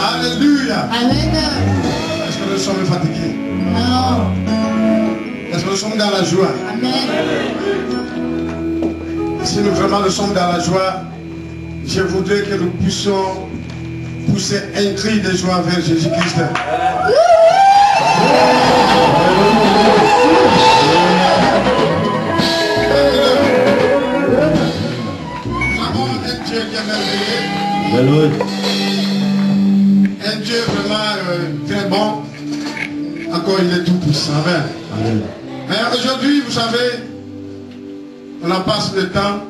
Alléluia. Amen. Est-ce que nous sommes fatigués? Non. Est-ce que nous sommes dans la joie? Amen. Si nous vraiment nous sommes dans la joie, je voudrais que nous puissions pousser un cri de joie vers Jésus-Christ. Nous avons un Dieu qui est merveilleux. Un Dieu vraiment très bon. Encore il est tout puissant. Amen. Mais aujourd'hui, vous savez, on en passe le temps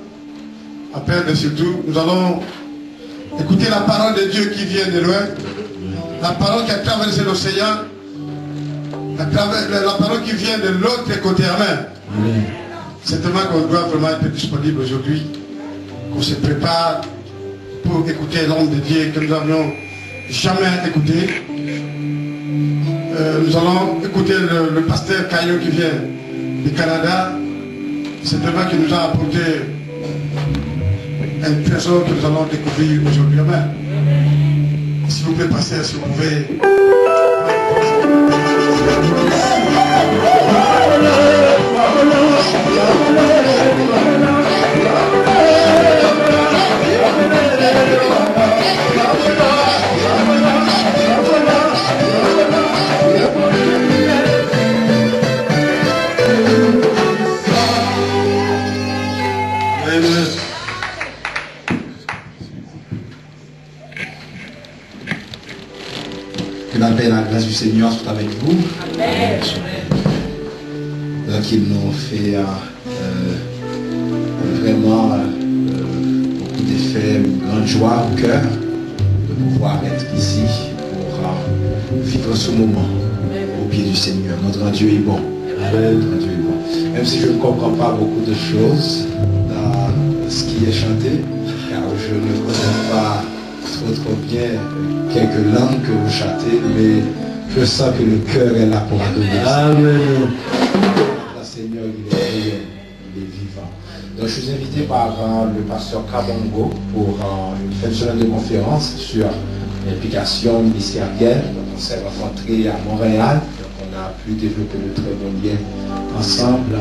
à perdre surtout. Nous allons écouter la parole de Dieu qui vient de loin. La parole qui a traversé l'océan. La parole qui vient de l'autre côté. Amen. C'est tellement qu'on doit vraiment être disponible aujourd'hui. Qu'on se prépare pour écouter l'homme de Dieu que nous n'avions jamais écouté. Nous allons écouter le pasteur Caillot qui vient du Canada. C'est tellement qu'il nous a apporté un trésor que nous allons découvrir aujourd'hui. Amen. S'il vous plaît, pasteur, si vous pouvez. Que la paix et la grâce du Seigneur soient avec vous. Amen. Donc il nous fait vraiment beaucoup d'effets, une grande joie au cœur de pouvoir être ici pour vivre ce moment au pied du Seigneur. Notre Dieu est bon. Notre Dieu est bon. Même si je ne comprends pas beaucoup de choses dans ce qui est chanté, car je ne connais pas trop bien quelques langues que vous chantez, mais je sens que le cœur est là pour adorer. Amen. Le Seigneur, il est réel, il est vivant. Donc je suis invité par le pasteur Kabongo pour une fin de semaine de conférence sur l'implication ministérielle. Donc on s'est rencontrés à Montréal, donc on a pu développer de très bons liens ensemble.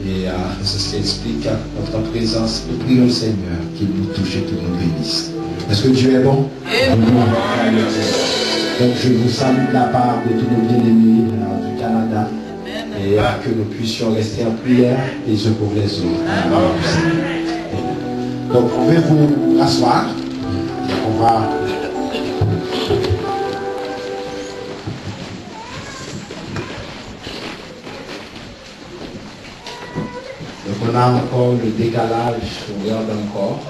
Et c'est ce qui explique notre présence. Nous prions le Seigneur qu'il nous touche et qu'il nous bénisse. Est-ce que Dieu est bon? Donc je vous salue de la part de tous nos bien-aimés du Canada. Et que nous puissions rester en prière les uns pour les autres. Donc vous pouvez vous asseoir. On va... Donc on a encore le décalage au regard encore.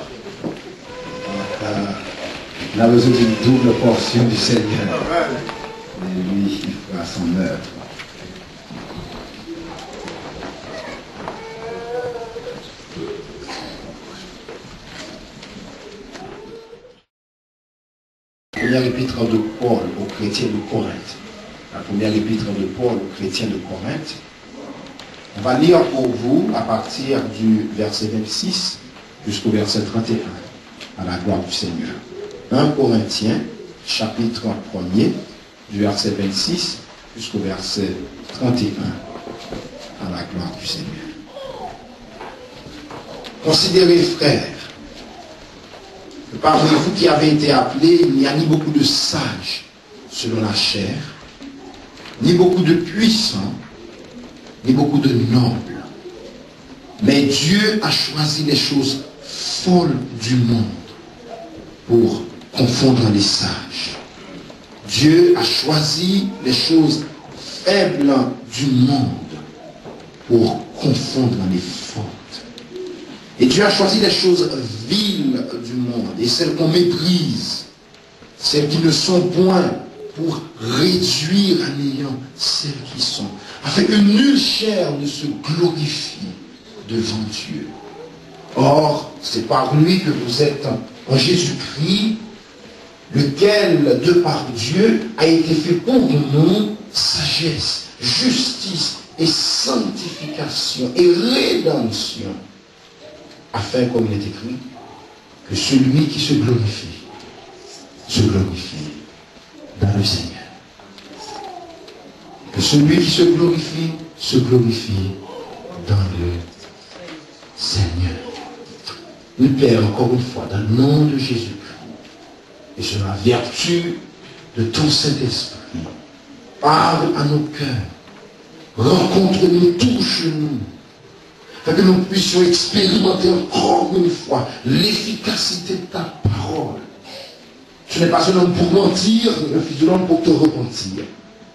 On a besoin d'une double portion du Seigneur. Et lui, il fera son œuvre. Première épître de Paul aux chrétiens de Corinthe. La première épître de Paul aux chrétiens de Corinthe. On va lire pour vous à partir du verset 26 jusqu'au verset 31, à la gloire du Seigneur. 1 Corinthiens, chapitre 1er, du verset 26 jusqu'au verset 31, à la gloire du Seigneur. Considérez, frères, que parmi vous qui avez été appelés, il n'y a ni beaucoup de sages selon la chair, ni beaucoup de puissants, ni beaucoup de nobles. Mais Dieu a choisi les choses folles du monde pour confondre les sages. Dieu a choisi les choses faibles du monde pour confondre les fortes. Et Dieu a choisi les choses viles du monde et celles qu'on méprise, celles qui ne sont point, pour réduire à néant celles qui sont, afin que nulle chair ne se glorifie devant Dieu. Or, c'est par lui que vous êtes en Jésus-Christ, lequel, de par Dieu, a été fait pour nous sagesse, justice et sanctification et rédemption, afin, comme il est écrit, que celui qui se glorifie, le Seigneur. Que celui qui se glorifie dans le Seigneur. Nous, Père, encore une fois, dans le nom de Jésus-Christ, et sur la vertu de ton Saint-Esprit, parle à nos cœurs, rencontre-nous, touche-nous, afin que nous puissions expérimenter encore une fois l'efficacité de ta parole. Tu n'es pas un homme pour mentir, le Fils de l'homme pour te repentir.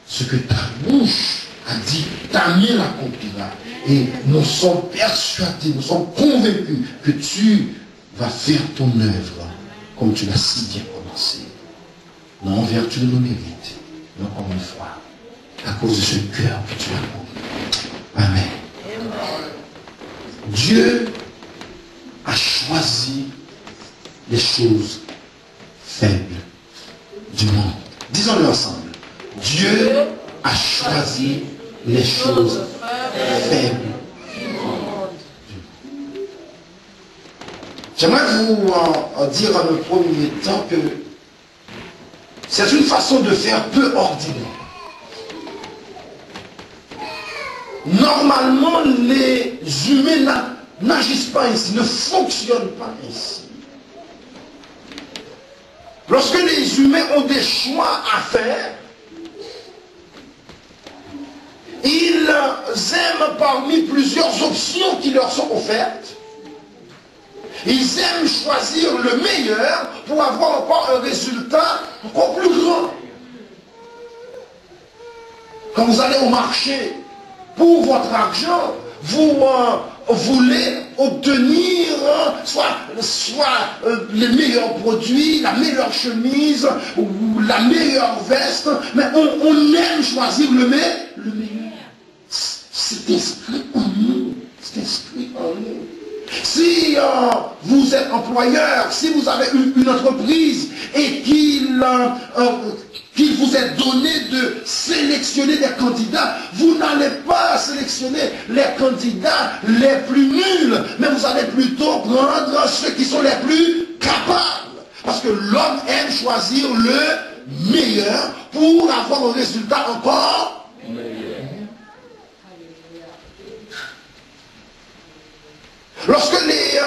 Ce que ta bouche a dit, ta main l'accomplira. Et nous sommes persuadés, nous sommes convaincus que tu vas faire ton œuvre comme tu l'as si bien commencé. Non en vertu de nos mérites, mais encore une fois, à cause de ce cœur que tu as connu. Amen. Dieu a choisi les choses faibles du monde. Disons-le ensemble. Dieu a choisi les choses faibles du monde. J'aimerais vous dire en un premier temps que c'est une façon de faire peu ordinaire. Normalement, les humains n'agissent pas ainsi, ne fonctionnent pas ainsi. Lorsque les humains ont des choix à faire, ils aiment parmi plusieurs options qui leur sont offertes. Ils aiment choisir le meilleur pour avoir encore un résultat encore plus grand. Quand vous allez au marché, pour votre argent, vous voulez obtenir soit les meilleurs produits, la meilleure chemise, ou la meilleure veste, mais on aime choisir le meilleur. C'est inscrit en nous. C'est inscrit en nous. Si vous êtes employeur, si vous avez une entreprise et qu'il vous est donné de sélectionner des candidats, vous n'allez pas sélectionner les candidats les plus nuls, mais vous allez plutôt prendre ceux qui sont les plus capables. Parce que l'homme aime choisir le meilleur pour avoir un résultat encore meilleur. Lorsque les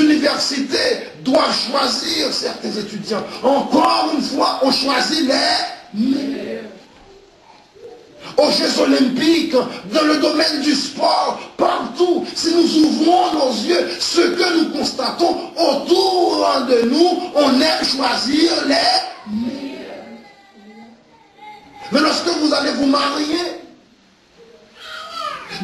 universités doivent choisir certains étudiants, encore une fois, on choisit les meilleurs. Aux Jeux Olympiques, dans le domaine du sport, partout, si nous ouvrons nos yeux, ce que nous constatons autour de nous, on aime choisir les meilleurs. Mais lorsque vous allez vous marier,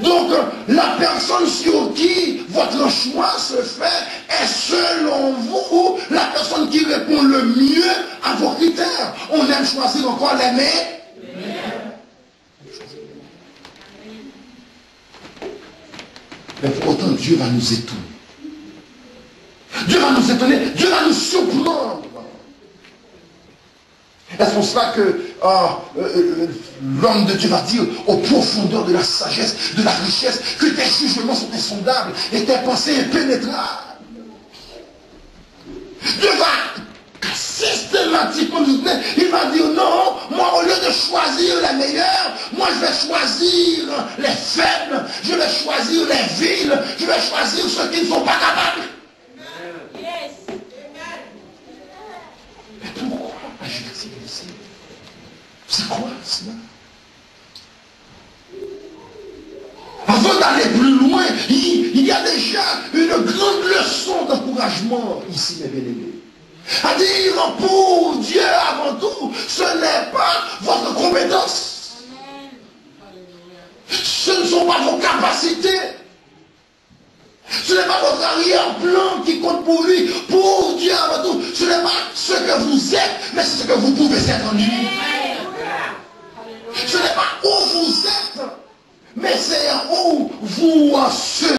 donc, la personne sur qui votre choix se fait est selon vous la personne qui répond le mieux à vos critères. On aime choisir encore les meilleurs. Mais pourtant, Dieu va nous étonner. Dieu va nous étonner. Dieu va nous surprendre. Est-ce pour cela que l'homme de Dieu va dire aux profondeurs de la sagesse, de la richesse, que tes jugements sont insondables et tes pensées impénétrables. Dieu va systématiquement nous dire, il va dire non, moi au lieu de choisir les meilleurs, moi je vais choisir les faibles, je vais choisir les viles, je vais choisir ceux qui ne sont pas capables. Mais pourquoi agir-t-il ici? C'est quoi cela? Avant d'aller plus loin, il y a déjà une grande leçon d'encouragement ici, mes bien-aimés. À dire, pour Dieu avant tout, ce n'est pas votre compétence. Ce ne sont pas vos capacités. Ce n'est pas votre arrière-plan qui compte pour lui. Pour Dieu avant tout, ce n'est pas ce que vous êtes, mais c'est ce que vous pouvez être en lui. Ce n'est pas où vous êtes, mais c'est où vous serez.